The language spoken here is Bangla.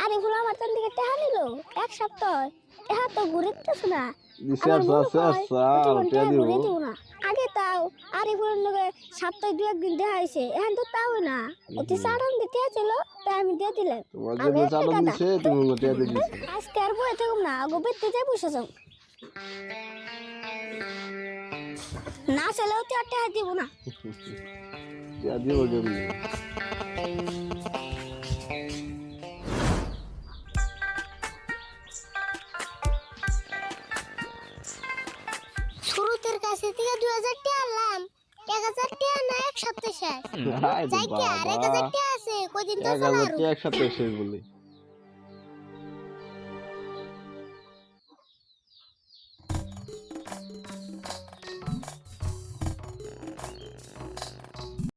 আরে ভুল আমার তান থেকে টাকা নিল এক সপ্তাহ টাকা তো ঘুরেতেছ না ঘুরে দিব না আগে তাও আরে ভুলের লগে সপ্তাহে দু একদিন দেখা হয়েছে এখন তো তাও না অতি সাড়ান দিতে ছিল তাই আমি দিয়ে দিলাম আজকে আর বয়ে থাকুম না আগো বেতে যাই বসে যাও না চলেও তো আর টাকা দিব না শুরুতের কাছে থেকে 2000 টাকা আনলাম 1000 টাকা না এক সপ্তাহ শেষ যাই কি আর 1000 টাকা আছে কদিন তো চলা আর 1000 টাকা এক সপ্তাহ শেষ বলি